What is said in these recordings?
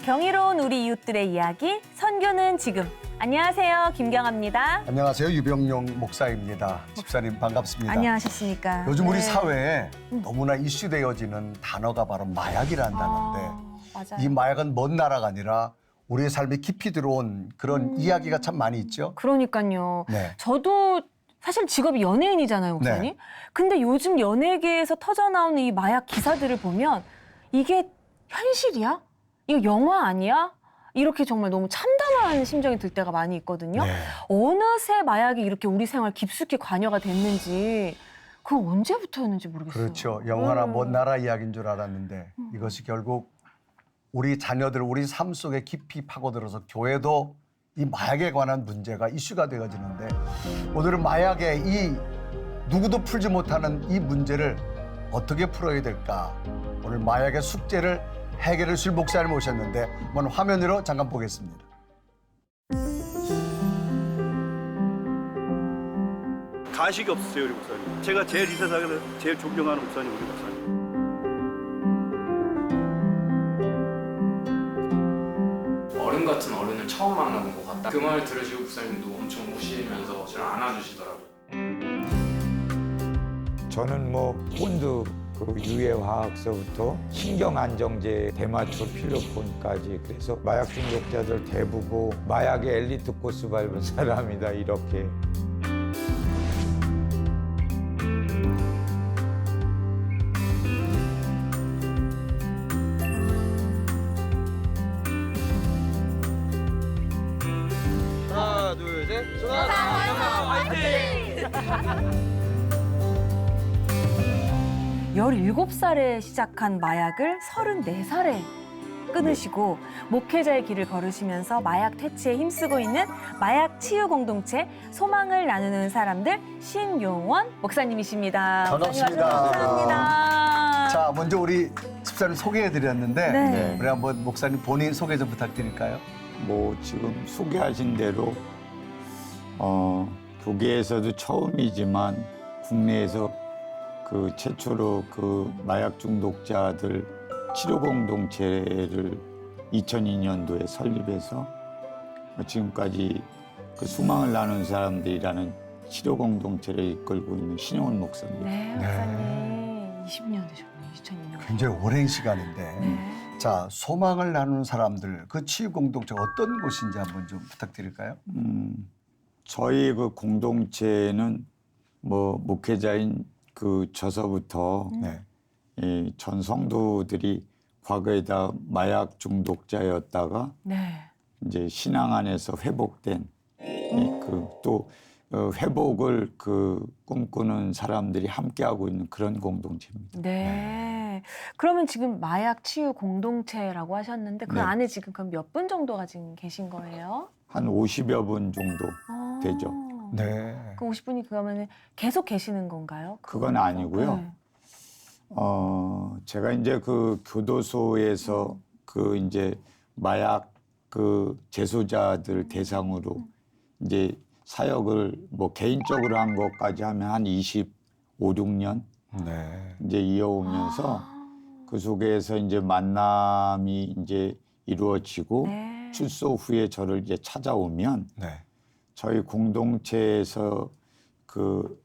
경이로운 우리 이웃들의 이야기, 선교는 지금. 안녕하세요, 김경아입니다. 안녕하세요, 유병용 목사입니다. 집사님 반갑습니다. 안녕하셨습니까? 요즘 우리 네. 사회에 너무나 이슈되어지는 단어가 바로 마약이라는 단어인데 맞아요. 이 마약은 먼 나라가 아니라 우리의 삶에 깊이 들어온 그런 이야기가 참 많이 있죠. 그러니까요. 네. 저도 사실 직업이 연예인이잖아요, 목사님. 네. 근데 요즘 연예계에서 터져나오는 이 마약 기사들을 보면 이게 현실이야? 이거 영화 아니야? 이렇게 정말 너무 참담한 심정이 들 때가 많이 있거든요. 네. 어느새 마약이 이렇게 우리 생활 깊숙이 관여가 됐는지 그 언제부터였는지 모르겠어요. 그렇죠. 영화나 먼 나라 이야기인 줄 알았는데 이것이 결국 우리 자녀들, 우리 삶 속에 깊이 파고들어서 교회도 이 마약에 관한 문제가 이슈가 되어지는데 오늘은 마약의 이 누구도 풀지 못하는 이 문제를 어떻게 풀어야 될까? 오늘 마약의 숙제를 해결해 주실 목사님 오셨는데 한번 화면으로 잠깐 보겠습니다. 가식이 없으세요, 우리 목사님. 제가 제일 이 세상에서 제일 존경하는 목사님, 우리 목사님. 어른 같은 어른을 처음 만나본 것 같다. 그 말 들으시고 목사님도 엄청 우시면서 저를 안아주시더라고요. 저는 뭐 폰드 그 유해화학서부터 신경안정제, 대마초, 필로폰까지 그래서 마약 중독자들 대부고 마약의 엘리트 코스 밟은 사람이다 이렇게. 하나, 둘, 셋. 17살에 시작한 마약을 34살에 끊으시고 목회자의 길을 걸으시면서 마약 퇴치에 힘쓰고 있는 마약 치유 공동체 소망을 나누는 사람들 신용원 목사님이십니다. 반갑습니다. 목사님 감사합니다. 자, 먼저 우리 집사님 소개해드렸는데 네. 우리 한번 목사님 본인 소개 좀 부탁드릴까요? 뭐 지금 소개하신 대로 교계에서도 처음이지만 국내에서 그 최초로 그 마약 중독자들 치료 공동체를 2002년도에 설립해서 지금까지 그 수망을 나눈 사람들이라는 치료 공동체를 이끌고 있는 신용원 목사입니다. 네, 목사님 20년 되셨네요. 2002년. 굉장히 오랜 시간인데 네. 자, 소망을 나누는 사람들 그 치유 공동체가 어떤 곳인지 한번 좀 부탁드릴까요? 저희 그 공동체는 뭐 목회자인 그 저서부터 네. 이 전 성도들이 과거에다 마약 중독자였다가 네. 이제 신앙 안에서 회복된 또 회복을 그 꿈꾸는 사람들이 함께하고 있는 그런 공동체입니다. 네. 그러면 지금 마약 치유 공동체라고 하셨는데 그 네. 안에 지금 그럼 몇 분 정도가 지금 계신 거예요? 한 50여 분 정도 되죠. 네. 그 50분이 그러면 계속 계시는 건가요? 그건 아니고요. 네. 제가 이제 그 교도소에서 그 이제 마약 그 재소자들 대상으로 이제 사역을 뭐 개인적으로 한 것까지 하면 한 25, 6년 네. 이제 이어오면서 그 속에서 이제 만남이 이제 이루어지고 네. 출소 후에 저를 이제 찾아오면 네. 저희 공동체에서 그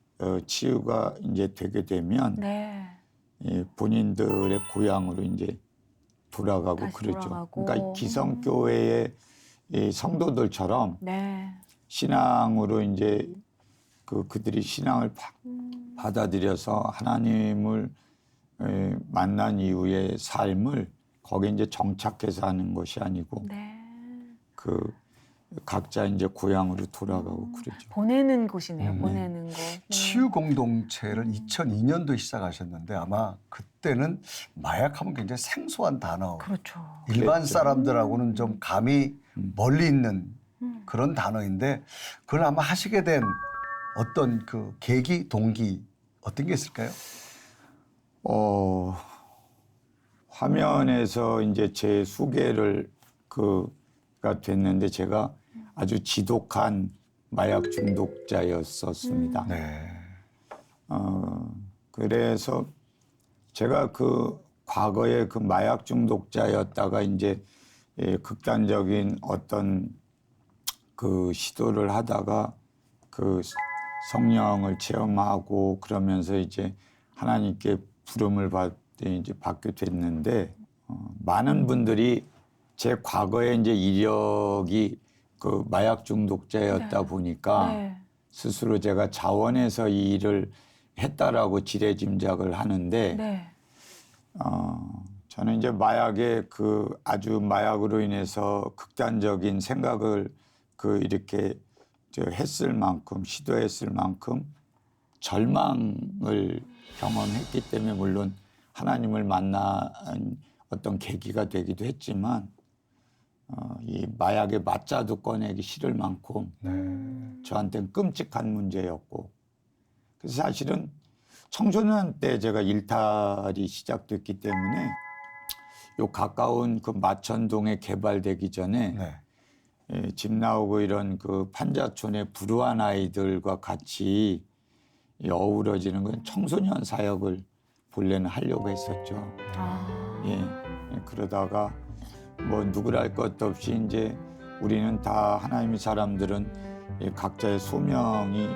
치유가 이제 되게 되면 네. 본인들의 고향으로 이제 돌아가고 다시 그러죠. 돌아가고. 그러니까 기성교회의 이 성도들처럼 네. 신앙으로 이제 그들이 신앙을 받아들여서 하나님을 만난 이후의 삶을 거기에 이제 정착해서 하는 것이 아니고 네. 그 각자 이제 고향으로 돌아가고 그러죠. 보내는 곳이네요. 보내는 곳. 네. 치유 공동체를 2002년도에 시작하셨는데 아마 그때는 마약하면 굉장히 생소한 단어. 그렇죠. 일반 그랬죠. 사람들하고는 좀 감이 멀리 있는 그런 단어인데 그걸 아마 하시게 된 어떤 그 계기, 동기 어떤 게 있을까요? 화면에서 이제 제 소개를 그가 됐는데 제가 아주 지독한 마약 중독자였었습니다. 네. 그래서 제가 그 과거에 그 마약 중독자였다가 이제 극단적인 어떤 그 시도를 하다가 그 성령을 체험하고 그러면서 이제 하나님께 부름을 받게 됐는데 많은 분들이 제 과거의 이제 이력이 그 마약 중독자였다 네. 보니까 네. 스스로 제가 자원해서 이 일을 했다라고 지레짐작을 하는데 네. 저는 이제 마약의 그 아주 마약으로 인해서 극단적인 생각을 그 이렇게 했을 만큼 시도했을 만큼 절망을 경험했기 때문에 물론 하나님을 만난 어떤 계기가 되기도 했지만 이 마약의 맞자도 꺼내기 싫을 만큼 저한테는 끔찍한 문제였고 그래서 사실은 청소년 때 제가 일탈이 시작됐기 때문에 요 가까운 그 마천동에 개발되기 전에 네. 집 나오고 이런 그 판자촌의 불우한 아이들과 같이 어우러지는 건 청소년 사역을 본래는 하려고 했었죠. 예. 그러다가 뭐 누구라 할 것도 없이 이제 우리는 다 하나님의 사람들은 각자의 소명이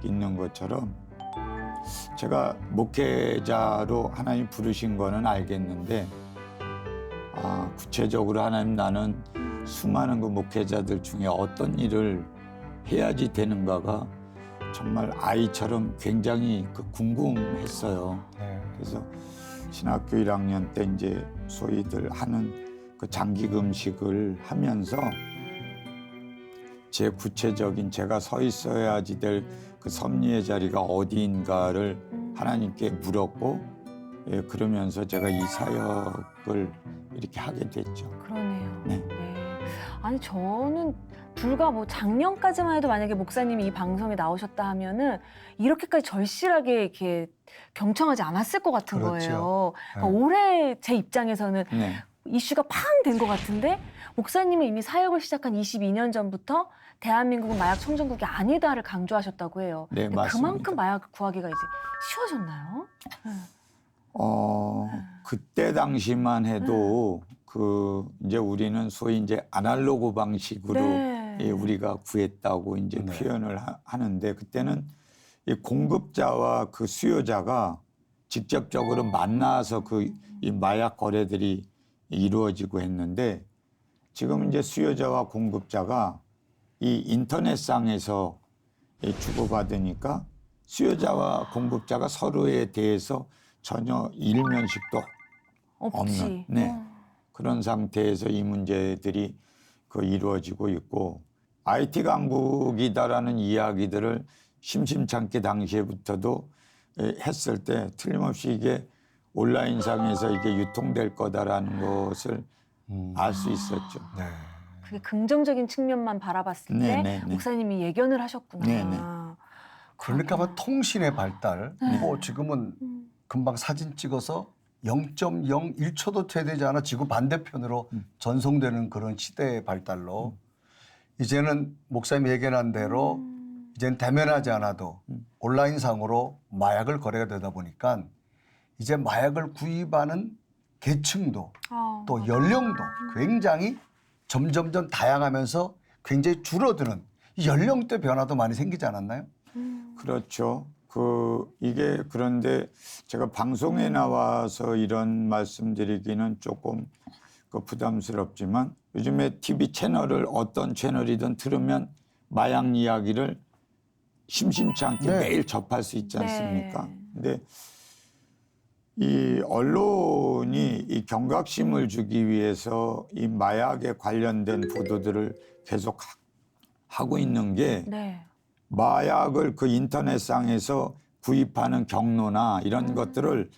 있는 것처럼 제가 목회자로 하나님 부르신 거는 알겠는데 구체적으로 하나님 나는 수많은 그 목회자들 중에 어떤 일을 해야지 되는가가 정말 아이처럼 굉장히 그 궁금했어요. 그래서 신학교 1학년 때 이제 소위들 하는 그 장기 금식을 하면서 제 구체적인 제가 서 있어야지 될 그 섭리의 자리가 어디인가를 하나님께 물었고 그러면서 제가 이 사역을 이렇게 하게 됐죠. 그러네요. 네. 아니 저는 불과 뭐 작년까지만 해도 만약에 목사님이 이 방송에 나오셨다 하면은 이렇게까지 절실하게 이렇게 경청하지 않았을 것 같은 그렇죠. 거예요. 그러니까 네. 올해 제 입장에서는 네. 이슈가 팡 된 것 같은데 목사님은 이미 사역을 시작한 22년 전부터 대한민국은 마약 청정국이 아니다를 강조하셨다고 해요. 네, 근데 맞습니다. 그만큼 마약을 구하기가 이제 쉬워졌나요? 그때 당시만 해도 그 이제 우리는 소위 이제 아날로그 방식으로 네. 우리가 구했다고 이제 네. 표현을 하는데 그때는 이 공급자와 그 수요자가 직접적으로 만나서 그 이 마약 거래들이 이루어지고 했는데 지금 이제 수요자와 공급자가 이 인터넷상에서 주고받으니까 수요자와 공급자가 서로에 대해서 전혀 일면식도 없지. 없는 그런 상태에서 이 문제들이 그 이루어지고 있고 IT 강국이다라는 이야기들을 심심찮게 당시에부터도 했을 때 틀림없이 이게 온라인상에서 이게 유통될 거다라는 것을 알 수 있었죠. 네. 그게 긍정적인 측면만 바라봤을 네, 때 네, 네. 목사님이 예견을 하셨구나. 네, 네. 그러니까 뭐 통신의 발달, 뭐 지금은 금방 사진 찍어서 0.01초도 채되지 않아 지구 반대편으로 전송되는 그런 시대의 발달로 이제는 목사님이 예견한 대로 이제는 대면하지 않아도 온라인상으로 마약을 거래가 되다 보니까 이제 마약을 구입하는 계층도 또 연령도 굉장히 점점점 다양하면서 굉장히 줄어드는 이 연령대 변화도 많이 생기지 않았나요? 그렇죠. 이게 그런데 제가 방송에 나와서 이런 말씀드리기는 조금 부담스럽지만 요즘에 TV 채널을 어떤 채널이든 틀으면 마약 이야기를 심심치 않게 네. 매일 접할 수 있지 않습니까? 네. 근데 이 언론이 이 경각심을 주기 위해서 이 마약에 관련된 보도들을 계속 하고 있는 게 네. 마약을 그 인터넷상에서 구입하는 경로나 이런 것들을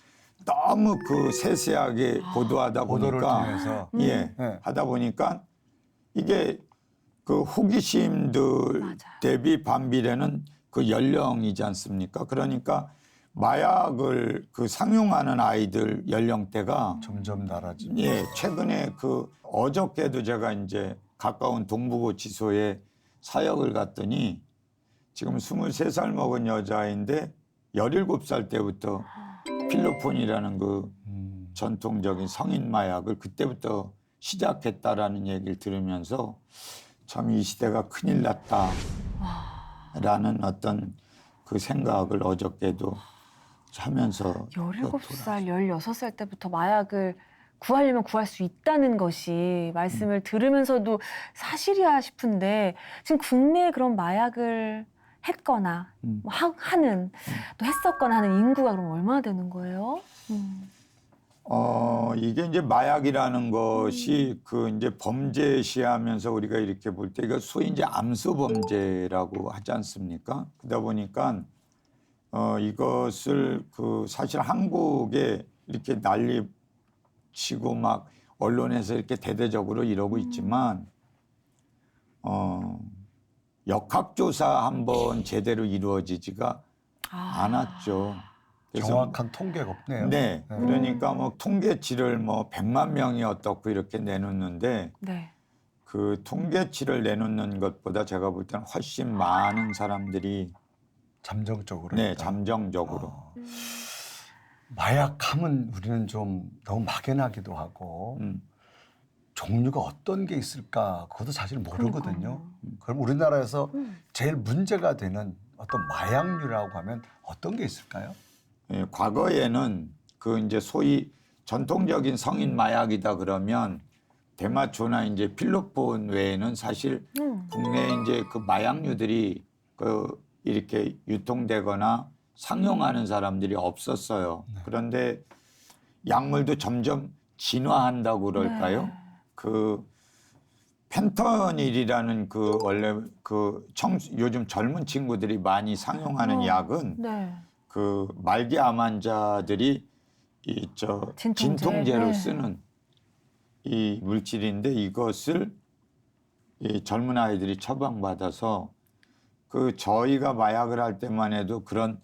너무 그 세세하게 보도하다 보도를 보니까 통해서 예, 네. 하다 보니까 이게 그 호기심들 맞아요. 대비 반비례는 그 연령이지 않습니까? 그러니까 마약을 그 상용하는 아이들 연령대가 점점 낮아지고 예, 최근에 어저께도 제가 이제 가까운 동부구치소에 사역을 갔더니 지금 23살 먹은 여자인데 17살 때부터 필로폰이라는 그 전통적인 성인 마약을 그때부터 시작했다라는 얘기를 들으면서 참 이 시대가 큰일 났다라는 어떤 그 생각을 어저께도 하면서 17살, 16살 때부터 마약을 구하려면 구할 수 있다는 것이 말씀을 들으면서도 사실이야 싶은데 지금 국내에 그런 마약을 했거나 뭐 하는 또 했었거나 하는 인구가 그럼 얼마나 되는 거예요? 이게 이제 마약이라는 것이 그 이제 범죄 시하면서 우리가 이렇게 볼 때 이거 소위 이제 암수 범죄라고 하지 않습니까? 그러다 보니까 이것을 그 사실 한국에 이렇게 난리치고 막 언론에서 이렇게 대대적으로 이러고 있지만 역학조사 한번 제대로 이루어지지가 않았죠. 그래서 정확한 통계가 없네요. 네, 그러니까 뭐 통계치를 뭐 100만 명이 어떻고 이렇게 내놓는데 네. 그 통계치를 내놓는 것보다 제가 볼 때는 훨씬 많은 사람들이 잠정적으로. 네, 잠정적으로. 마약하면 우리는 좀 너무 막연하기도 하고 종류가 어떤 게 있을까 그것도 사실 모르거든요. 그럼 우리나라에서 제일 문제가 되는 어떤 마약류라고 하면 어떤 게 있을까요? 예, 과거에는 그 이제 소위 전통적인 성인 마약이다 그러면 대마초나 이제 필로폰 외에는 사실 국내에 이제 그 마약류들이 그 이렇게 유통되거나 상용하는 사람들이 없었어요. 그런데 약물도 점점 진화한다고 그럴까요? 그 펜터닐이라는 그 원래 그 요즘 젊은 친구들이 많이 상용하는 약은 네. 그 말기 암 환자들이 진통제로 네. 쓰는 이 물질인데 이것을 이 젊은 아이들이 처방받아서 그 저희가 마약을 할 때만 해도 그런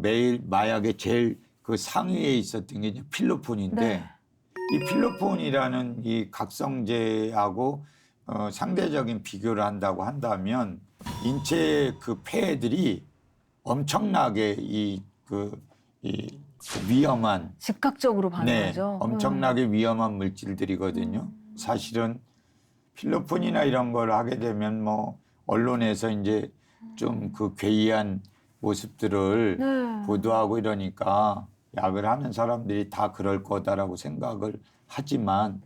매일 마약의 제일 그 상위에 있었던 게 이제 필로폰인데 네. 이 필로폰이라는 이 각성제하고 상대적인 비교를 한다고 한다면 인체의 그 폐들이 엄청나게 이 위험한 즉각적으로 네, 반응하죠. 엄청나게 위험한 물질들이거든요. 사실은 필로폰이나 이런 걸 하게 되면 뭐 언론에서 이제 좀 그 괴이한 모습들을 네. 보도하고 이러니까 약을 하는 사람들이 다 그럴 거다라고 생각을 하지만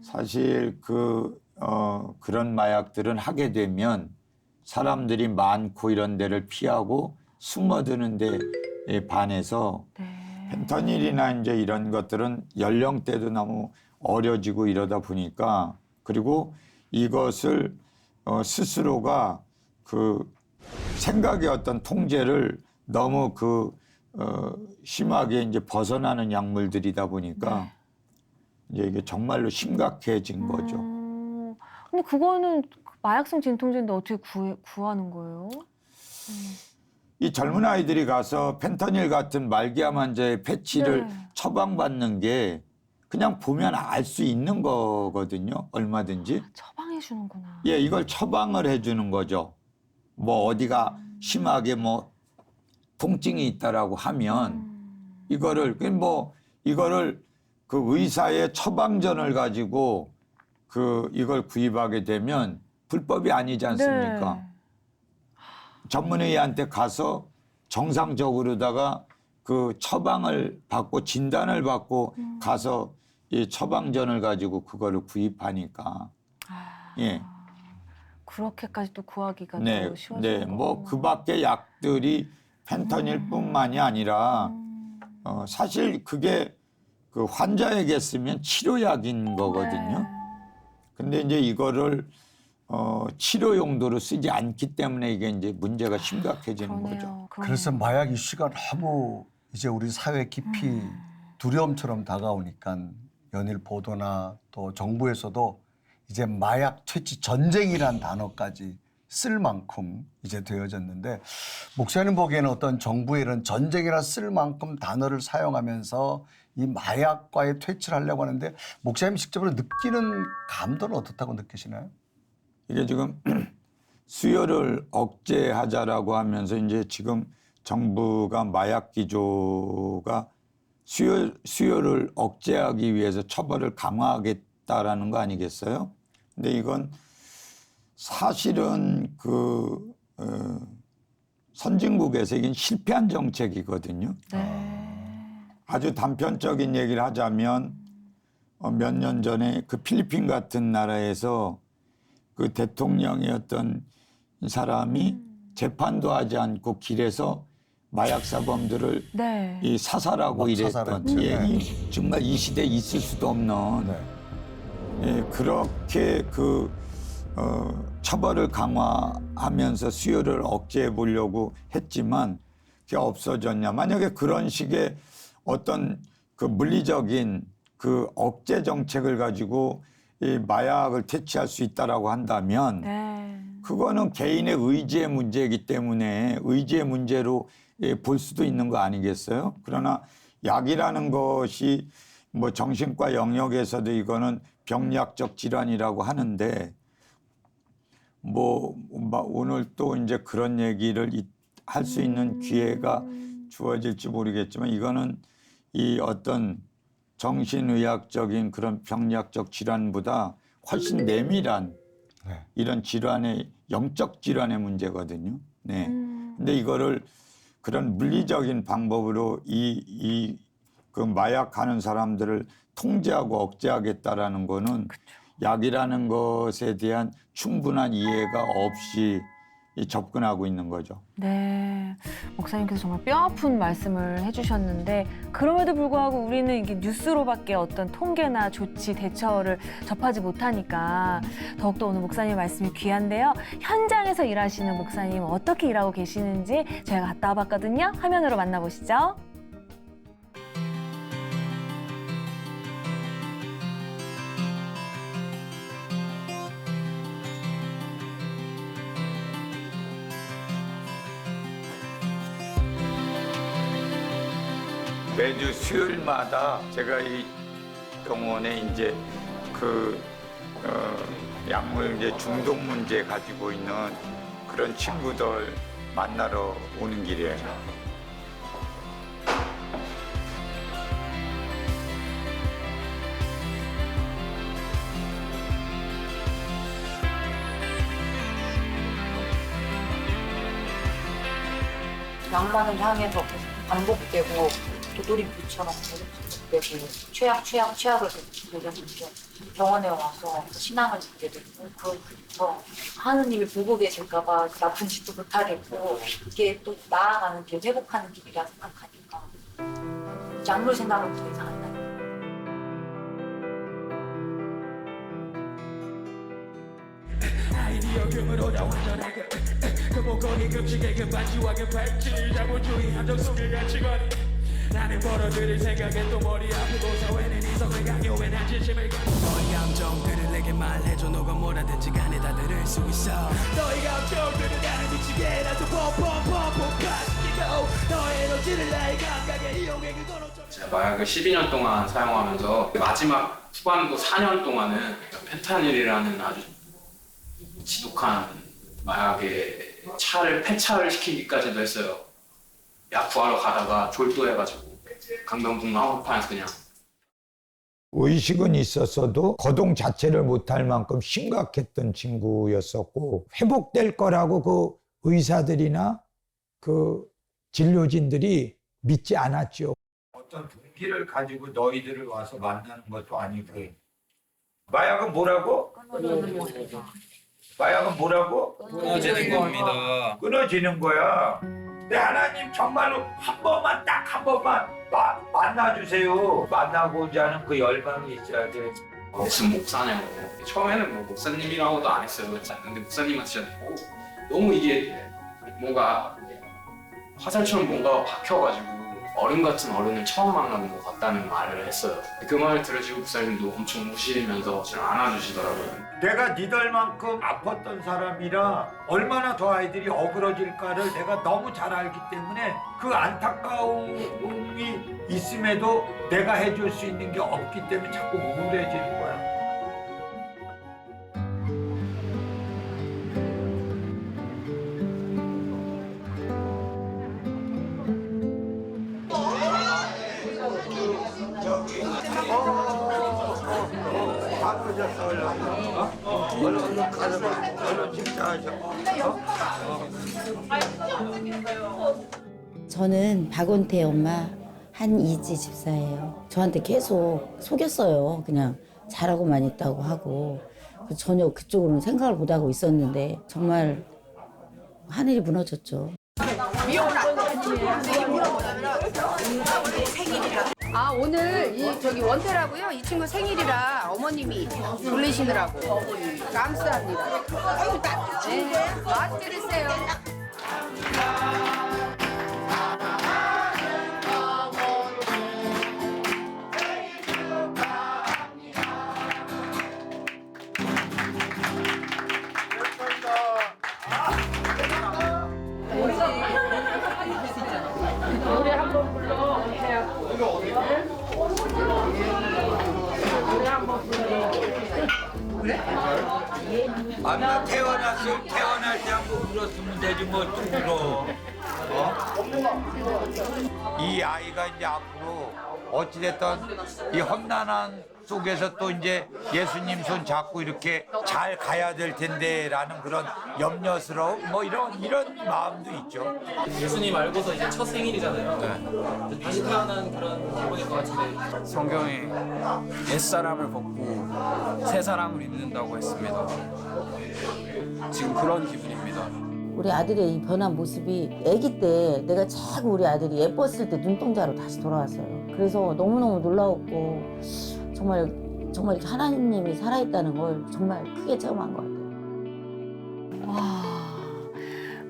사실 그런 마약들은 하게 되면 사람들이 많고 이런 데를 피하고 숨어드는 데 반해서 네. 펜터닐이나 이제 이런 것들은 연령대도 너무 어려지고 이러다 보니까 그리고 이것을 스스로가 그 생각의 어떤 통제를 너무 심하게 이제 벗어나는 약물들이다 보니까 이제 이게 정말로 심각해진 거죠. 근데 그거는 마약성 진통제인데 어떻게 구하는 거예요? 이 젊은 아이들이 가서 펜터닐 같은 말기암 환자의 패치를 네. 처방받는 게 그냥 보면 알 수 있는 거거든요. 얼마든지. 처방해 주는구나. 예, 이걸 처방을 해주는 거죠. 뭐 어디가 심하게 뭐 통증이 있다라고 하면 이거를 그 의사의 처방전을 가지고 이걸 구입하게 되면 불법이 아니지 않습니까? 네. 전문의한테 가서 정상적으로다가 그 처방을 받고 진단을 받고 가서 이 처방전을 가지고 그거를 구입하니까 예. 그렇게까지 또 구하기가 네, 또 쉬워지는 네, 뭐 거구나. 그 밖에 약들이 펜터닐뿐만이 아니라 사실 그게 그 환자에게 쓰면 치료약인 거거든요. 네. 근데 이제 이거를 치료 용도로 쓰지 않기 때문에 이게 이제 문제가 심각해지는 거죠. 그러네요. 그래서 마약 이슈가 너무 이제 우리 사회 깊이 두려움처럼 다가오니까 연일 보도나 또 정부에서도 이제 마약 퇴치 전쟁이란 단어까지 쓸 만큼 이제 되어졌는데 목사님 보기에는 어떤 정부의 이런 전쟁이라 쓸 만큼 단어를 사용하면서 이 마약과의 퇴치를 하려고 하는데 목사님 직접으로 느끼는 감도는 어떻다고 느끼시나요? 이게 지금 수요를 억제하자라고 하면서 이제 지금 정부가 마약 기조가 수요를 억제하기 위해서 처벌을 강화하겠다는 있다라는 거 아니겠어요? 근데 이건 사실은 선진국에서 이건 실패한 정책이거든요. 아주 단편적인 얘기를 하자면 몇 년 전에 그 필리핀 같은 나라에서 그 대통령이었던 사람이 재판도 하지 않고 길에서 마약 사범들을 네. 이 사살하고 막 이랬던 사살했죠. 이 정말 이 시대에 있을 수도 없는 네. 예, 그렇게 처벌을 강화하면서 수요를 억제해 보려고 했지만 그게 없어졌냐. 만약에 그런 식의 어떤 그 물리적인 그 억제 정책을 가지고 이 마약을 퇴치할 수 있다라고 한다면 네. 그거는 개인의 의지의 문제이기 때문에 의지의 문제로 볼 수도 있는 거 아니겠어요? 그러나 약이라는 것이 뭐 정신과 영역에서도 이거는 병리학적 질환이라고 하는데 뭐 오늘 또 이제 그런 얘기를 할 수 있는 기회가 주어질지 모르겠지만 이거는 이 어떤 정신의학적인 그런 병리학적 질환보다 훨씬 내밀한 네. 이런 질환의 영적 질환의 문제거든요. 네. 근데 이거를 그런 물리적인 방법으로 그 마약하는 사람들을 통제하고 억제하겠다라는 거는 약이라는 것에 대한 충분한 이해가 없이 접근하고 있는 거죠. 네. 목사님께서 정말 뼈아픈 말씀을 해주셨는데 그럼에도 불구하고 우리는 이게 뉴스로밖에 어떤 통계나 조치, 대처를 접하지 못하니까 더욱더 오늘 목사님 말씀이 귀한데요. 현장에서 일하시는 목사님 어떻게 일하고 계시는지 저희가 갔다 와봤거든요. 화면으로 만나보시죠. 매주 수요일마다 제가 이 병원에 이제 약물 이제 중독 문제 가지고 있는 그런 친구들 만나러 오는 길이에요. 낭만을 향해서 계속 반복되고 도돌이표처럼 계속되고 최악을 느꼈는데 병원에 와서 신앙을 듣게 되고 그래서 하느님이 보고 계실까봐 나쁜 짓도 못하겠고 이게 또 나아가는 길, 회복하는 길이라 생각하니까 약물 생각은 더 이상 안 나요. 아이디어금으로 다 완전하게 그 목걸이 급식에 그 반지와 그 팔찌 자본주의 함정 속의 가치관이 나는 벌어들일 생각에 또 머리 아프고 사회는 이성을 강요해 난 진심을 너의 감정들을 내게 말해줘 너가 뭐라든지 간에 다 들을 수 있어 너의 감정들을 나를 미치게 해놔서 pompompompom까지고 너의 에너지를 나의 감각에 이용해 그걸 제가 마약을 12년 동안 사용하면서 마지막 후반부 4년 동안은 펜타닐이라는 아주 지독한 마약의 차를 폐차를 시키기까지도 했어요. 약 구하러 가다가 졸도해가지고 강변북로 한복판에서 그냥. 의식은 있었어도 거동 자체를 못할 만큼 심각했던 친구였었고 회복될 거라고 그 의사들이나 그 진료진들이 믿지 않았죠. 어떤 동기를 가지고 너희들을 와서 만나는 것도 아니고 마약은 뭐라고? 마약은 뭐라고? 끊어지는 겁니다. 끊어지는 거야. 근데 하나님 정말로 한 번만 딱 한 번만 만나주세요. 만나고자 하는 그 열망이 있어야 돼. 무슨 목사냐고. 처음에는 뭐 목사님이라고도 안 했어요. 근데 목사님한테 진짜 너무 이게 뭔가 화살처럼 뭔가 박혀가지고 어른 같은 어른을 처음 만나는 것 같다는 말을 했어요. 그 말을 들으시고 목사님도 엄청 우시면서 저를 안아주시더라고요. 내가 니들만큼 아팠던 사람이라 얼마나 더 아이들이 어그러질까를 내가 너무 잘 알기 때문에 그 안타까움이 있음에도 내가 해줄 수 있는 게 없기 때문에 자꾸 우울해지는 거야. 저는 박원태 엄마 한이지 집사예요. 저한테 계속 속였어요. 그냥 잘하고만 있다고 하고 전혀 그쪽으로는 생각을 못하고 있었는데 정말 하늘이 무너졌죠. 아 오늘 저기 원태라고요? 이 친구 생일이라 어머님이 부르시느라고 감사합니다. 아이고 네, 맛있게 드세요. 노래 한번 불러. 아마 태어날 때 한번 울었으면 되지 뭐 또 울어. 이 아이가 이제 앞으로 어찌됐든 이 험난한 속에서 또 이제 예수님 손 잡고 이렇게 잘 가야 될 텐데라는 그런 염려스러움 뭐 이런 마음도 있죠. 예수님 알고서 이제 첫 생일이잖아요. 다시 태어난 그런 기분일 것 같은데. 성경에 옛사람을 벗고 새 사람을 입는다고 했습니다. 지금 그런 기분입니다. 우리 아들의 이 변한 모습이 아기 때 내가 자꾸 우리 아들이 예뻤을 때 눈동자로 다시 돌아왔어요. 그래서 너무너무 놀라웠고 정말 이렇게 하나님이 살아있다는 걸 정말 크게 체험한 것 같아요. 와,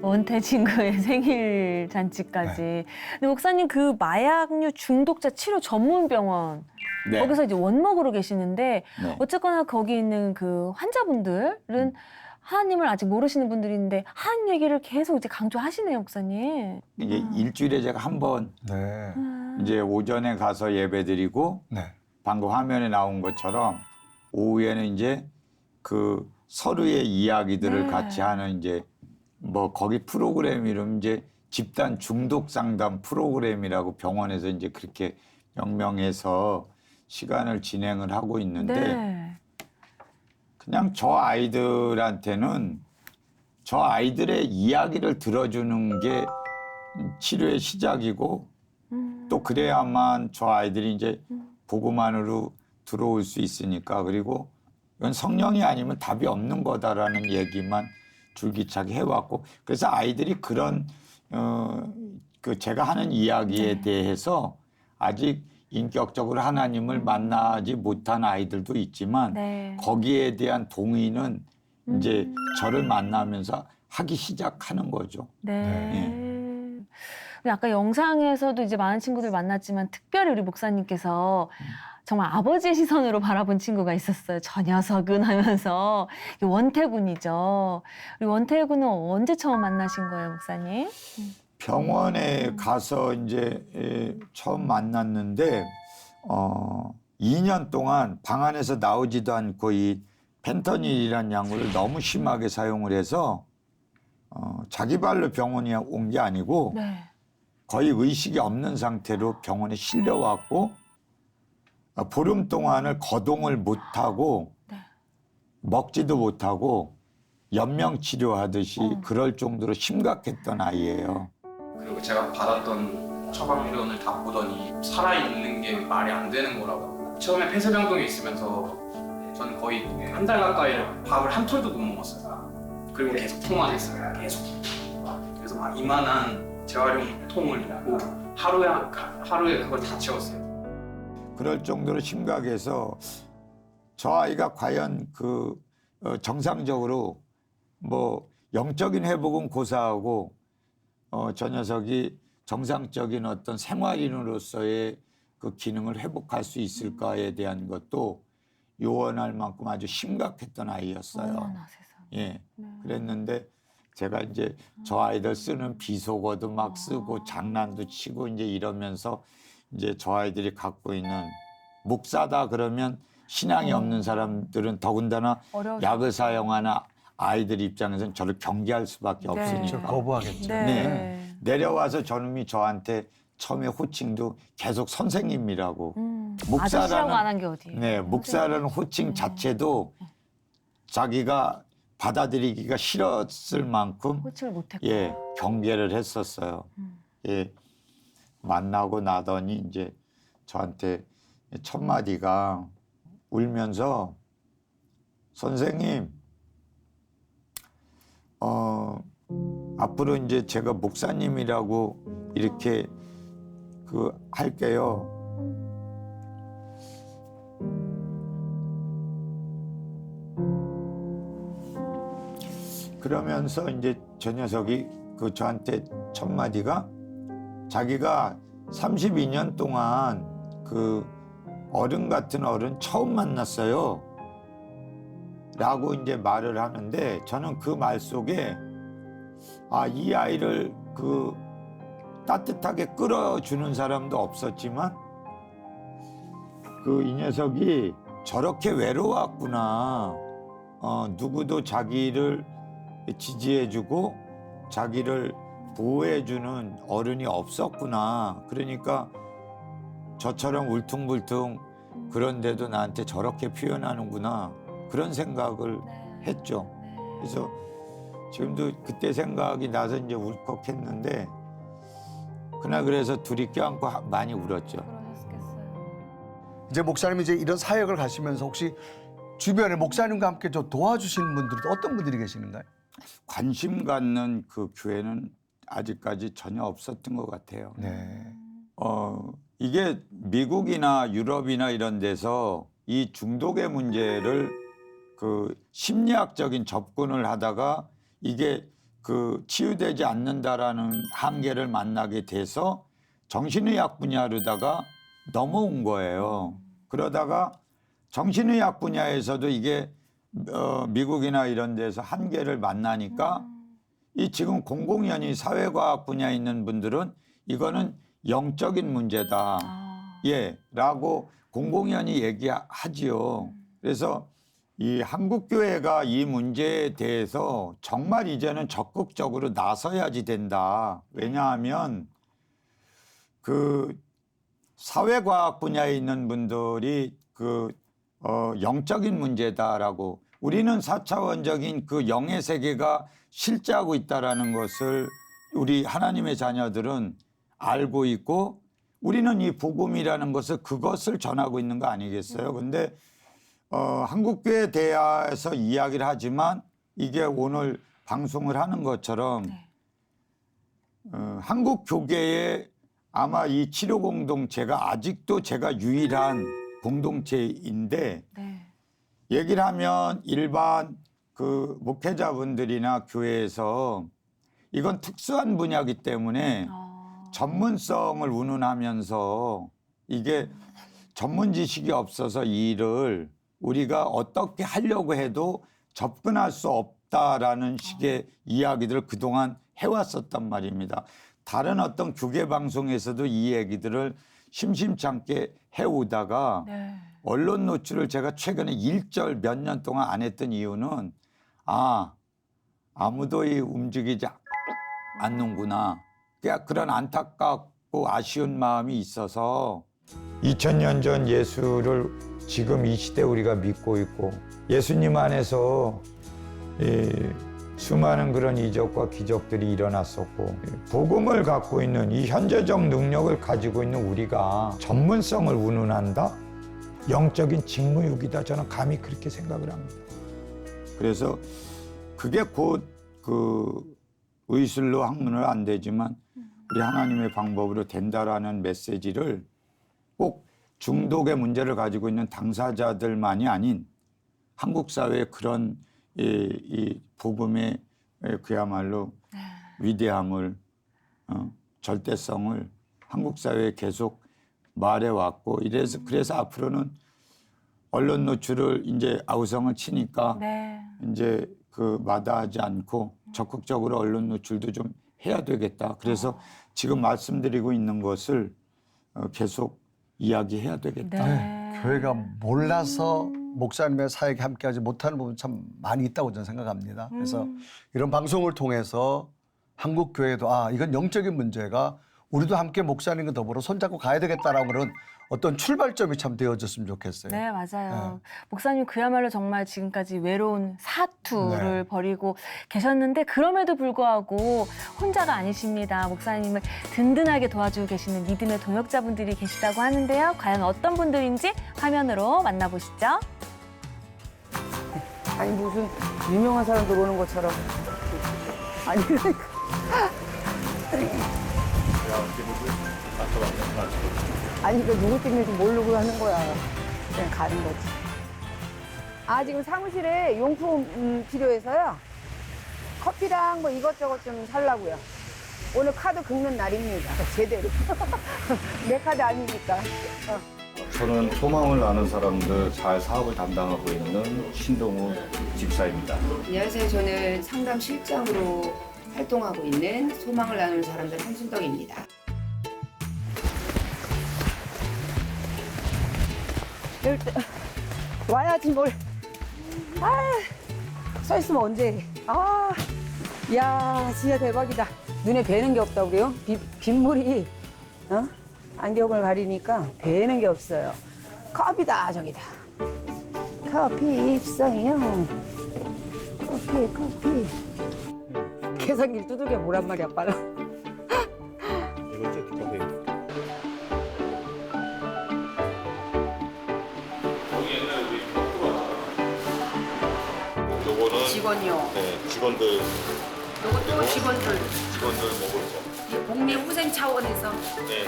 원태 친구의 생일 잔치까지. 근데 목사님 그 마약류 중독자 치료 전문 병원 네. 거기서 이제 원목으로 계시는데 네. 어쨌거나 거기 있는 그 환자분들은 하나님을 아직 모르시는 분들인데 하나님 얘기를 계속 이제 강조하시네요, 목사님. 이게 일주일에 제가 한 번 네. 이제 오전에 가서 예배드리고 네. 방금 화면에 나온 것처럼 오후에는 이제 그 서로의 이야기들을 네. 같이 하는 이제 뭐 거기 프로그램 이름 이제 집단 중독 상담 프로그램이라고 병원에서 이제 그렇게 명명해서 시간을 진행을 하고 있는데 네. 그냥 저 아이들한테는 저 아이들의 이야기를 들어주는 게 치료의 시작이고 또 그래야만 저 아이들이 이제 복음 안으로 들어올 수 있으니까 그리고 이건 성령이 아니면 답이 없는 거다라는 얘기만 줄기차게 해왔고 그래서 아이들이 그런 그 제가 하는 이야기에 대해서 아직 인격적으로 하나님을 만나지 못한 아이들도 있지만 네. 거기에 대한 동의는 이제 저를 만나면서 하기 시작하는 거죠. 네. 아까 영상에서도 이제 많은 친구들 만났지만 특별히 우리 목사님께서 정말 아버지의 시선으로 바라본 친구가 있었어요. 저 녀석은 하면서 원태군이죠. 우리 원태군은 언제 처음 만나신 거예요, 목사님? 병원에 가서 이제 처음 만났는데 2년 동안 방 안에서 나오지도 않고 이 펜터닐이라는 약물을 너무 심하게 사용을 해서 자기 발로 병원에 온 게 아니고 네. 거의 의식이 없는 상태로 병원에 실려왔고 보름 동안을 거동을 못하고 네. 먹지도 못하고 연명 치료하듯이 그럴 정도로 심각했던 아이예요. 그리고 제가 받았던 처방전을 다 보더니 살아있는 게 말이 안 되는 거라고. 처음에 폐쇄병동에 있으면서 저는 거의 한 달 가까이 밥을 한 톨도 못 먹었어요. 그리고 계속 통만 했어요. 계속. 그래서 막 이만한 재활용통을 넣고 하루에 그걸 다 채웠어요. 그럴 정도로 심각해서 저 아이가 과연 그 정상적으로 뭐 영적인 회복은 고사하고 저 녀석이 정상적인 어떤 생활인으로서의 그 기능을 회복할 수 있을까에 대한 것도 요원할 만큼 아주 심각했던 아이였어요. 어머나 세상. 예, 네. 그랬는데 제가 이제 저 아이들 쓰는 비속어도 막 쓰고 장난도 치고 이제 이러면서 이제 저 아이들이 갖고 있는 목사다 그러면 신앙이 없는 사람들은 더군다나 어려우죠. 약을 사용하는 아이들 입장에서는 저를 경계할 수밖에 네. 없으니까. 거부하겠죠. 네. 내려와서 저놈이 저한테 처음에 호칭도 계속 선생님이라고 아저씨라고 안 한 게 어디예요? 네, 목사라는 호칭 자체도 자기가 받아들이기가 싫었을 만큼 호칭을 못했고. 예, 경계를 했었어요. 예, 만나고 나더니 이제 저한테 첫 마디가 울면서 선생님, 앞으로 이제 제가 목사님이라고 이렇게 할게요. 그러면서 이제 저 녀석이 저한테 첫 마디가 자기가 32년 동안 어른 같은 어른 처음 만났어요. 라고 이제 말을 하는데 저는 그 말 속에 이 아이를 따뜻하게 끌어주는 사람도 없었지만 이 녀석이 저렇게 외로웠구나. 누구도 자기를 지지해주고 자기를 보호해주는 어른이 없었구나. 그러니까 저처럼 울퉁불퉁 그런데도 나한테 저렇게 표현하는구나. 그런 생각을 했죠. 그래서 지금도 그때 생각이 나서 이제 울컥했는데 그날 그래서 둘이 껴안고 많이 울었죠. 그러셨겠어요. 이제 목사님이 이제 이런 사역을 가시면서 혹시 주변에 목사님과 함께 좀 도와주시는 분들이 어떤 분들이 계시는가요? 관심 갖는 그 교회는 아직까지 전혀 없었던 것 같아요. 네. 이게 미국이나 유럽이나 이런 데서 이 중독의 문제를 심리학적인 접근을 하다가 이게 치유되지 않는다라는 한계를 만나게 돼서 정신의학 분야로다가 넘어온 거예요. 그러다가 정신의학 분야에서도 이게 미국이나 이런 데서 한계를 만나니까 이 지금 공공연히 사회과학 분야에 있는 분들은 이거는 영적인 문제다. 예, 라고 공공연히 얘기하지요. 그래서 이 한국교회가 이 문제에 대해서 정말 이제는 적극적으로 나서야지 된다. 왜냐하면 사회과학 분야에 있는 분들이 영적인 문제다라고 우리는 4차원적인 영의 세계가 실제하고 있다라는 것을 우리 하나님의 자녀들은 알고 있고 우리는 이 복음이라는 것을 그것을 전하고 있는 거 아니겠어요? 근데 한국교회에 대해서 이야기를 하지만 이게 오늘 방송을 하는 것처럼 한국 교계에 아마 이 치료 공동체가 아직도 제가 유일한 공동체인데 얘기를 하면 일반 목회자분들이나 교회에서 이건 특수한 분야이기 때문에 전문성을 운운하면서 이게 전문 지식이 없어서 이 일을 우리가 어떻게 하려고 해도 접근할 수 없다라는 식의 이야기들을 그동안 해왔었단 말입니다. 다른 어떤 교계 방송에서도 이 얘기들을 심심치 않게 해오다가 언론 노출을 제가 최근에 일절 몇 년 동안 안 했던 이유는 아무도 움직이지 않는구나. 그런 안타깝고 아쉬운 마음이 있어서 2000년 전 예수를 지금 이 시대 우리가 믿고 있고 예수님 안에서 수많은 그런 이적과 기적들이 일어났었고 복음을 갖고 있는 이 현재적 능력을 가지고 있는 우리가 전문성을 운운한다? 영적인 직무유기다. 저는 감히 그렇게 생각을 합니다. 그래서 그게 곧 의술로 학문을 안 되지만 우리 하나님의 방법으로 된다라는 메시지를 꼭 중독의 문제를 가지고 있는 당사자들만이 아닌 한국 사회의 그런 이 복음의 그야말로 위대함을 절대성을 한국 사회에 계속 말해왔고 그래서 앞으로는 언론 노출을 이제 아우성을 치니까 이제 마다하지 않고 적극적으로 언론 노출도 좀 해야 되겠다. 그래서 지금 말씀드리고 있는 것을 계속 이야기해야 되겠다. 교회가 몰라서 목사님의 사역에 함께하지 못하는 부분 참 많이 있다고 저는 생각합니다. 그래서 이런 방송을 통해서 한국 교회도 이건 영적인 문제가 우리도 함께 목사님과 더불어 손잡고 가야 되겠다라는 그런 어떤 출발점이 참 되어줬으면 좋겠어요. 네, 맞아요. 목사님 그야말로 정말 지금까지 외로운 사투를 벌이고 계셨는데 그럼에도 불구하고 혼자가 아니십니다. 목사님을 든든하게 도와주고 계시는 믿음의 동역자분들이 계시다고 하는데요. 과연 어떤 분들인지 화면으로 만나보시죠. 아니 무슨 유명한 사람들 오는 것처럼. 아니 그러니까. 아니 그 누구 때문인지 모르고 하는 거야. 그냥 가는 거지. 아 지금 사무실에 용품 필요해서요. 커피랑 뭐 이것저것 좀 살라고요. 오늘 카드 긁는 날입니다. 제대로. 내 카드 아니니까. 저는 소망을 나눈 사람들 잘 사업을 담당하고 있는 신동우 집사입니다. 안녕하세요. 저는 상담 실장으로 활동하고 있는 소망을 나누는 사람들 한순덕입니다. 와야지 뭘. 서 있으면 언제 해. 야 진짜 대박이다. 눈에 뵈는 게 없다 그래요? 빗물이 안경을 가리니까 뵈는 게 없어요. 커피다 저기다. 커피 입성이요. 커피. 계산기를 두들겨 보란 말이야 빨라. 이거 커피. 요거는 직원요. 네, 직원들 요것도 직원들. 먹을 거. 국민 후생 차원에서 네.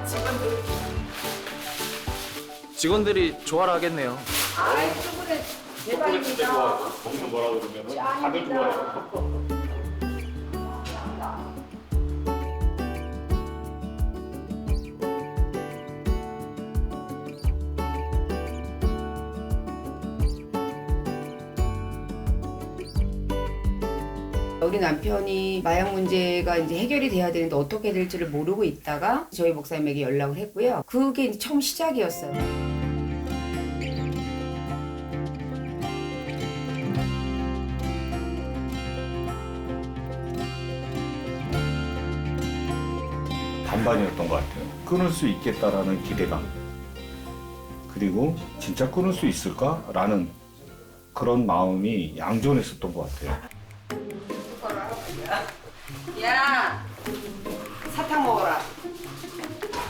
직원들. 직원들이 좋아라 하겠네요. 아이 저번에 대박입니다. 먹는 거라 그러면 다들 좋아해요. 우리 남편이 마약 문제가 이제 해결이 돼야 되는데 어떻게 될지를 모르고 있다가 저희 목사님에게 연락을 했고요. 그게 이제 처음 시작이었어요. 반반이었던 것 같아요. 끊을 수 있겠다라는 기대감. 그리고 진짜 끊을 수 있을까라는 그런 마음이 양존했었던 것 같아요. 야 사탕 먹어라.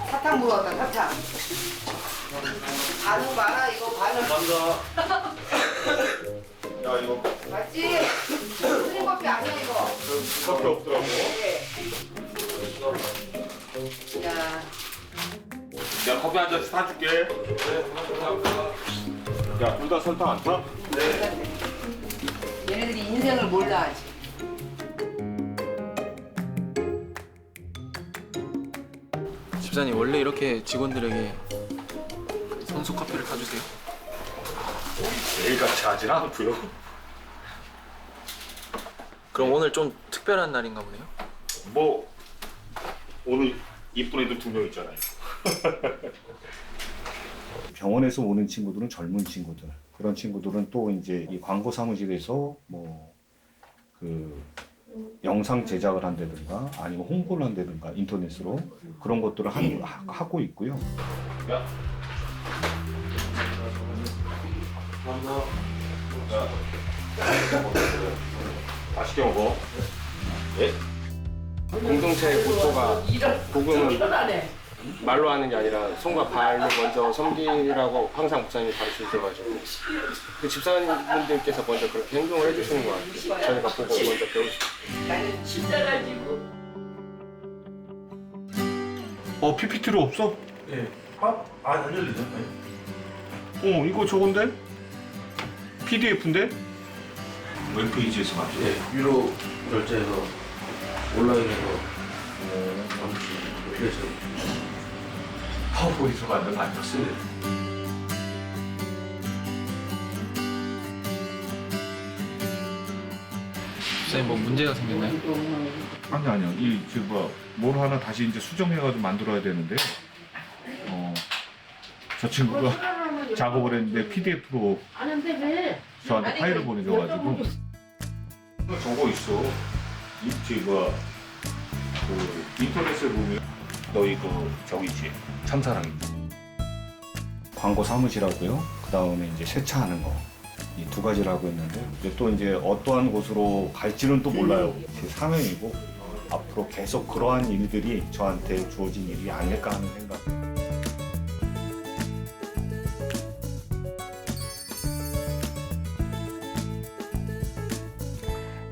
사탕 먹었다 사탕. 반응 봐라 이거 반응. 감사합니다. 야 이거 맞지? 틀린 커피 아니야 이거. 커피 없더라고. 야. 야 커피 한 잔씩 사줄게. 야 둘 다 설탕 안 타? 얘네들이 인생을 몰라 아직. 집사님 원래 이렇게 직원들에게 선수 커피를 타주세요? 매일같이 하진 않고요. 그럼 오늘 좀 특별한 날인가 보네요? 뭐 오늘 이쁜 애들 2명 있잖아요. 병원에서 오는 친구들은 젊은 친구들. 그런 친구들은 또 이제 이 광고 사무실에서 뭐 그 영상 제작을 한다든가 아니면 홍보를 한다든가 인터넷으로 그런 것들을 하고 있고요. 야. 맛있게 먹어. 예? 공동체의 모토가 복음은 말로 하는 게 아니라 손과 발로 먼저 섬기라고 항상 목사님이 가르쳐주셔가지고 그 집사님분들께서 먼저 그렇게 행동을 해주시는 것 같아요. 저희가 보고 먼저 배우시고. 나는 진짜가지고. PPT로 없어? 예. 안 열리네. 이거 저건데? PDF인데? 웹페이지에서 맞죠? 예. 유료 결제해서 온라인에서 그래서 파워포인트 만든 거 아니었어요? 집사님 뭐 문제가 생겼나요? 아니요. 뭘 하나 다시 이제 수정해가지고 만들어야 되는데, 저 친구가 작업을 했는데 PDF로 저한테 파일을 보내줘가지고 저거 있어. 인터넷에 보면 너희 저기지 참사랑이 광고 사무실하고요. 그 다음에 이제 세차하는 거. 이 두 가지라고 했는데 또 이제 어떠한 곳으로 갈지는 또 몰라요. 제 사명이고 앞으로 계속 그러한 일들이 저한테 주어진 일이 아닐까 하는 생각.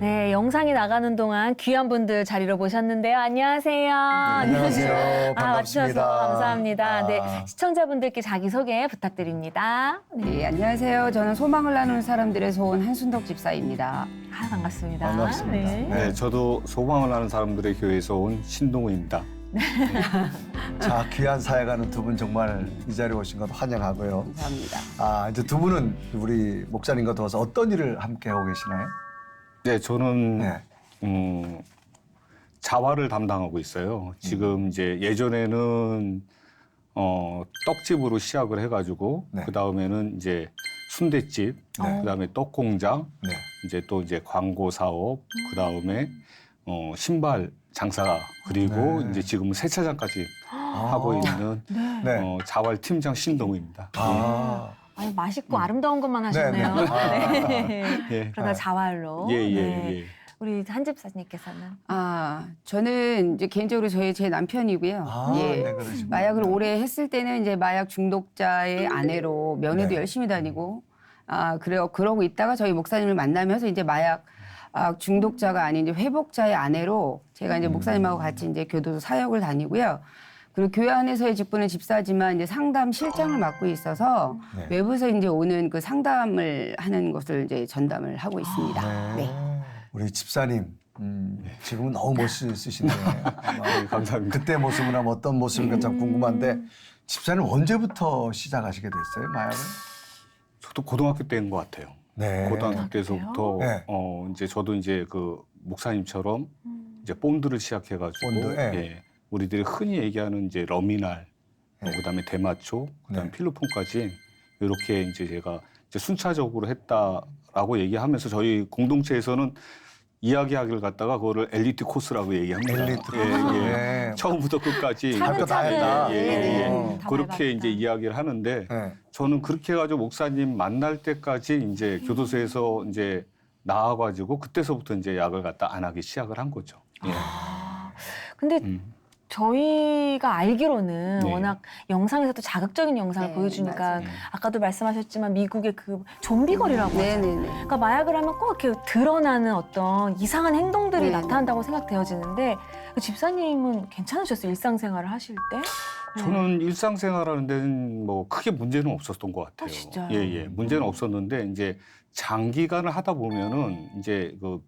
네, 영상이 나가는 동안 귀한 분들 자리로 모셨는데요. 안녕하세요. 안녕하세요. 반갑습니다. 와주셔서 감사합니다. 네, 아. 시청자분들께 자기소개 부탁드립니다. 네, 안녕하세요. 저는 소망을 나누는 사람들에서 온 한순덕 집사입니다. 아, 반갑습니다. 반갑습니다. 네. 네, 저도 소망을 하는 사람들의 교회에서 온 신동우입니다. 자, 귀한 사역하는 두 분 정말 이 자리에 오신 것 환영하고요. 감사합니다. 아, 이제 두 분은 우리 목사님과 도와서 어떤 일을 함께 하고 계시나요? 네, 저는 네. 자화를 담당하고 있어요. 지금 이제 예전에는 떡집으로 시작을 해가지고 네. 그 다음에는 이제 순대집, 네. 그 다음에 떡 공장, 네. 이제 또 이제 광고 사업, 그 다음에 신발 장사 그리고 네. 이제 지금은 세차장까지 하고 있는 네. 자활 팀장 신동우입니다. 아, 아유, 맛있고 아름다운 것만 하셨네요. 네, 네. 네. 예. 그러다 자활로. 예, 예, 네. 예. 우리 한 집사님께서는 저는 이제 개인적으로 제 남편이고요. 아, 예. 네, 그러시구나. 마약을 오래 했을 때는 이제 마약 중독자의 아내로 면회도 네. 열심히 다니고 그러고 있다가 저희 목사님을 만나면서 이제 마약 중독자가 아닌 이제 회복자의 아내로 제가 이제 목사님하고 같이 이제 교도소 사역을 다니고요. 그리고 교회 안에서의 직분은 집사지만 이제 상담 실장을 맡고 있어서 네. 외부에서 이제 오는 그 상담을 하는 것을 이제 전담을 하고 있습니다. 네. 우리 집사님, 지금은 너무 멋있으신데 아마 감사합니다. 그때 모습은 어떤 모습인가 참 궁금한데 집사님 언제부터 시작하시게 됐어요, 마약을? 저도 고등학교 때인 것 같아요. 네. 고등학교 때서부터 네. 이제 저도 이제 그 목사님처럼 이제 본드를 시작해가지고 본드, 예. 예, 우리들이 흔히 얘기하는 이제 러미날, 예. 그다음에 대마초, 그다음에 네. 필로폰까지 이렇게 이제 제가 이제 순차적으로 했다라고 얘기하면서 저희 공동체에서는 이야기하기를 갖다가 그거를 엘리트 코스라고 얘기합니다. 엘리트 예, 코스. 예. 네. 처음부터 끝까지 할 거 다 했다. 예, 예, 예. 어. 다 그렇게 밟았다. 이제 이야기를 하는데 네. 저는 그렇게 해가지고 목사님 만날 때까지 이제 교도소에서 이제 나와가지고 그때서부터 이제 약을 갖다 안 하기 시작을 한 거죠. 예. 근데 저희가 알기로는 네. 워낙 영상에서도 자극적인 영상을 네, 보여주니까 맞아요. 아까도 말씀하셨지만 미국의 그 좀비거리라고 하죠. 네네네. 그러니까 마약을 하면 꼭 이렇게 드러나는 어떤 이상한 행동들이 네. 나타난다고 생각되어지는데 그 집사님은 괜찮으셨어요? 일상생활을 하실 때? 저는 일상생활하는 데는 뭐 크게 문제는 없었던 것 같아요. 진짜요? 예, 예. 문제는 없었는데 이제 장기간을 하다 보면은 이제 그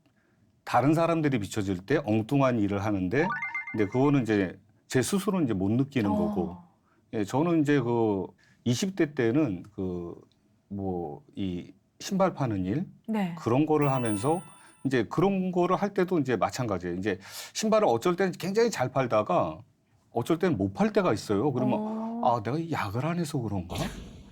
다른 사람들이 비춰질 때 엉뚱한 일을 하는데 근데 그거는 이제 제 스스로는 이제 못 느끼는 거고 예, 저는 이제 그 20대 때는 그 뭐 이 신발 파는 일 네. 그런 거를 하면서 이제 그런 거를 할 때도 이제 마찬가지예요. 이제 신발을 어쩔 때는 굉장히 잘 팔다가 어쩔 때는 못 팔 때가 있어요. 그러면 아, 내가 이 약을 안 해서 그런가?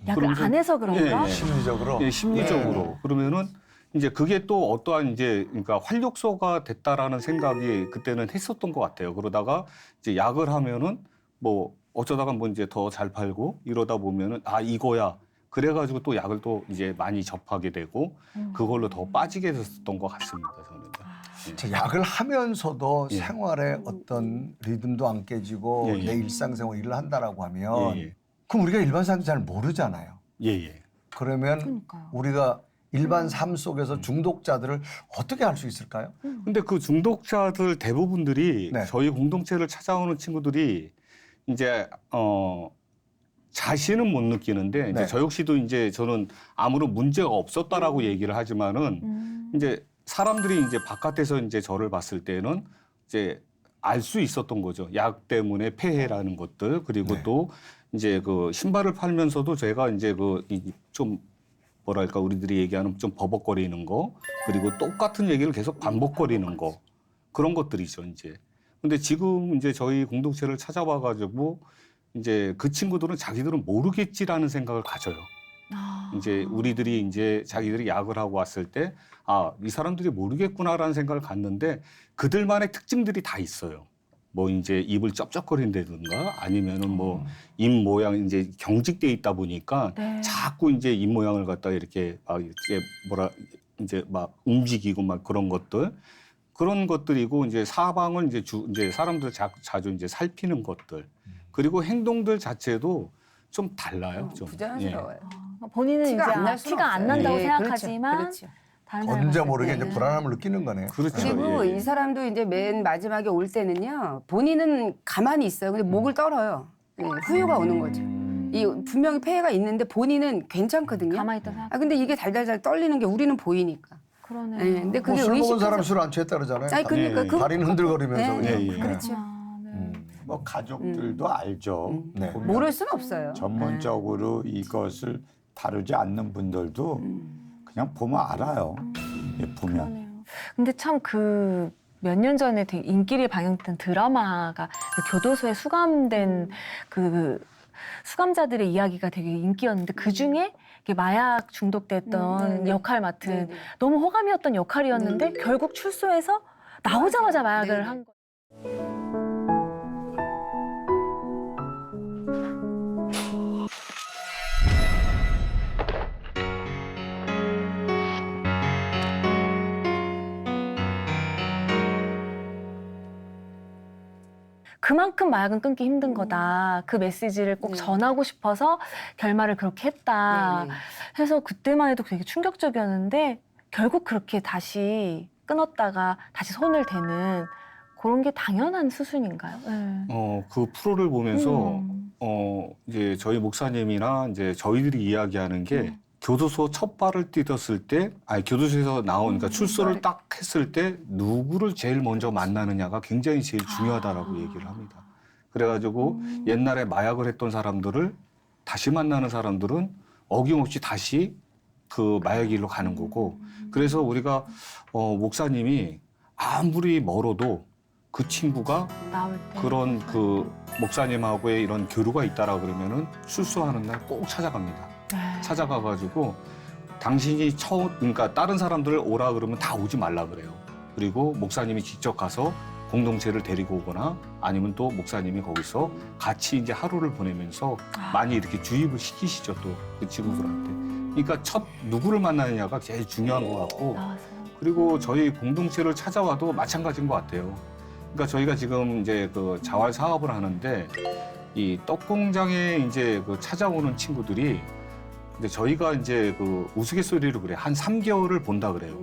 약을 그러면서- 안 해서 그런가? 예, 예. 심리적으로. 예, 심리적으로. 그러면은 이제 그게 또 어떠한 이제 그러니까 활력소가 됐다라는 생각이 그때는 했었던 것 같아요. 그러다가 이제 약을 하면은 뭐 어쩌다가 뭐 이제 더 잘 팔고 이러다 보면은 아, 이거야. 그래가지고 또 약을 또 이제 많이 접하게 되고 그걸로 더 빠지게 됐었던 것 같습니다. 저는. 예. 자, 약을 하면서도 예. 생활에 어떤 리듬도 안 깨지고 예, 예. 내 일상생활 일을 한다라고 하면 예, 예. 그럼 우리가 일반 사람들 잘 모르잖아요. 예, 예. 그러면 그러니까요. 우리가 일반 삶 속에서 중독자들을 어떻게 할 수 있을까요? 근데 그 중독자들 대부분들이 네. 저희 공동체를 찾아오는 친구들이 이제 자신은 못 느끼는데 이제 네. 저 역시도 이제 저는 아무런 문제가 없었다라고 얘기를 하지만은 이제 사람들이 이제 바깥에서 이제 저를 봤을 때는 이제 알 수 있었던 거죠. 약 때문에 폐해라는 것들 그리고 네. 또 이제 그 신발을 팔면서도 제가 이제 그 좀 뭐랄까 우리들이 얘기하는 좀 버벅거리는 거 그리고 똑같은 얘기를 계속 반복거리는 거 그런 것들이죠 이제. 근데 지금 이제 저희 공동체를 찾아와 가지고 이제 그 친구들은 자기들은 모르겠지라는 생각을 가져요. 이제 우리들이 이제 자기들이 약을 하고 왔을 때 아, 이 사람들이 모르겠구나라는 생각을 갖는데 그들만의 특징들이 다 있어요. 뭐 이제 입을 쩝쩝거린다든가 아니면은 뭐 입 모양 이제 경직돼 있다 보니까 네. 자꾸 이제 입 모양을 갖다 이렇게 막 이렇게 뭐라 이제 막 움직이고 막 그런 것들 그런 것들이고 이제 사방을 이제 사람들 자주 이제 살피는 것들 그리고 행동들 자체도 좀 달라요. 좀 부자연스러워요. 본인은 티가 이제 안날 수는 티가 안 없어요. 난다고 예, 생각하지만 그렇죠. 다른 사람 혼자 봤을 모르게 이제 때는 불안함을 느끼는 거네. 그렇죠. 그리고 예, 예. 이 사람도 이제 맨 마지막에 올 때는요. 본인은 가만히 있어요. 근데 목을 떨어요. 예, 후유가 오는 거죠. 이 분명히 폐해가 있는데 본인은 괜찮거든요. 가만히 있다 생각. 근데 이게 달달달 떨리는 게 우리는 보이니까. 그러네요. 예, 근데 뭐 그게 술 먹은 의식해서- 사람 술 안 취했다 그러잖아요. 아니 그러니까 예, 예. 그 다리는 흔들거리면서 네, 그냥. 예, 예. 그렇죠. 뭐 가족들도 알죠. 네. 보면 모를 수는 없어요. 전문적으로 이것을 다루지 않는 분들도 그냥 보면 알아요. 예, 보면. 그러네요. 근데 참 그 몇 년 전에 되게 인기를 방영된 드라마가 그 교도소에 수감된 그 수감자들의 이야기가 되게 인기였는데 그 중에 마약 중독됐던 네. 역할 맡은 네네. 너무 호감이었던 역할이었는데 네네. 결국 출소해서 나오자마자 마약을 네네. 한 거. 그만큼 마약은 끊기 힘든 거다. 그 메시지를 꼭 네. 전하고 싶어서 결말을 그렇게 했다. 네, 네. 해서 그때만 해도 되게 충격적이었는데 결국 그렇게 다시 끊었다가 다시 손을 대는 그런 게 당연한 수순인가요? 네. 그 프로를 보면서 음. 이제 저희 목사님이나 이제 저희들이 이야기하는 게 교도소 첫 발을 디뎠을 때, 아니 교도소에서 그러니까 출소를 딱 했을 때 누구를 제일 먼저 만나느냐가 굉장히 제일 중요하다라고 얘기를 합니다. 그래가지고 옛날에 마약을 했던 사람들을 다시 만나는 사람들은 어김없이 다시 그 마약 일로 가는 거고, 그래서 우리가 목사님이 아무리 멀어도 그 친구가 나올 때 그런 그 목사님하고의 이런 교류가 있다라 그러면은 출소하는 날 꼭 찾아갑니다. 네. 찾아가가지고 당신이 그러니까 다른 사람들을 오라 그러면 다 오지 말라 그래요. 그리고 목사님이 직접 가서 공동체를 데리고 오거나 아니면 또 목사님이 거기서 같이 이제 하루를 보내면서 많이 이렇게 주입을 시키시죠, 또 그 친구들한테. 그러니까 첫 누구를 만나느냐가 제일 중요한 것 같고, 나와서. 그리고 저희 공동체를 찾아와도 마찬가지인 것 같아요. 그러니까 저희가 지금 이제 그 자활 사업을 하는데 이 떡공장에 이제 그 찾아오는 친구들이 근데 저희가 이제 그 우스갯소리로 그래 한 3개월을 본다 그래요.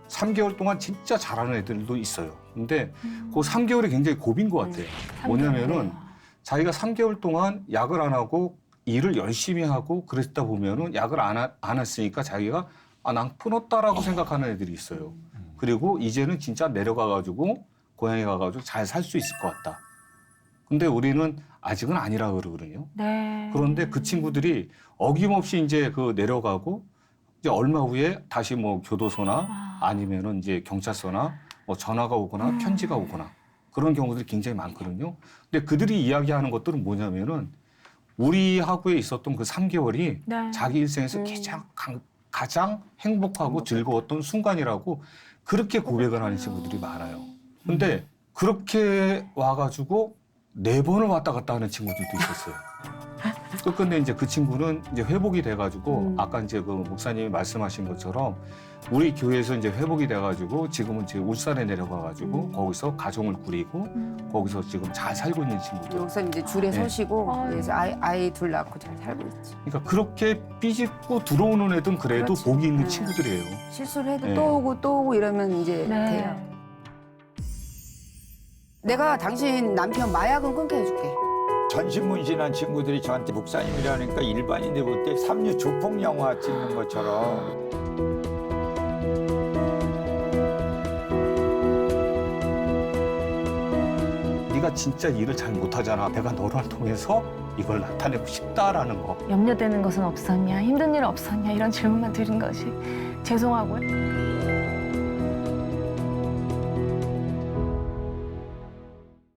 3개월 동안 진짜 잘하는 애들도 있어요. 근데 그 3개월이 굉장히 고비인 것 같아요. 뭐냐면은 자기가 3개월 동안 약을 안 하고 일을 열심히 하고 그랬다 보면은 약을 안 했으니까 자기가 난 끊었다라고 생각하는 애들이 있어요. 그리고 이제는 진짜 내려가가지고 고향에 가가지고 잘 살 수 있을 것 같다. 근데 우리는 아직은 아니라 그러거든요. 네. 그런데 그 친구들이 어김없이 이제 그 내려가고 이제 얼마 후에 다시 뭐 교도소나 아니면은 이제 경찰서나 뭐 전화가 오거나 편지가 오거나 그런 경우들이 굉장히 많거든요. 근데 그들이 이야기하는 것들은 뭐냐면은 우리하고에 있었던 그 3개월이 네. 자기 일생에서 가장 행복하고 즐거웠던 순간이라고 그렇게 고백을 하는 친구들이 많아요. 근데 그렇게 와가지고 4번을 왔다 갔다 하는 친구들도 있었어요. 끝끝내 이제 그 친구는 이제 회복이 돼가지고 아까 이제 그 목사님이 말씀하신 것처럼 우리 교회에서 이제 회복이 돼가지고 지금은 이제 울산에 내려가가지고 거기서 가정을 꾸리고 거기서 지금 잘 살고 있는 친구들. 목사님 이제 줄에 네. 서시고 그래서 아이 둘 낳고 잘 살고 있지. 그러니까 그렇게 삐집고 들어오는 애들은 그래도 그렇지. 복이 있는 네. 친구들이에요. 실수를 해도 네. 또 오고 이러면 이제 네. 돼요. 내가 당신 남편 마약은 끊게 해줄게. 전신문신한 친구들이 저한테 목사님이라니까 일반인들 볼 때 삼류 조폭 영화 찍는 것처럼 네가 진짜 일을 잘 못하잖아. 내가 너를 통해서 이걸 나타내고 싶다라는 거. 염려되는 것은 없었냐, 힘든 일 없었냐 이런 질문만 드린 것이 죄송하고요.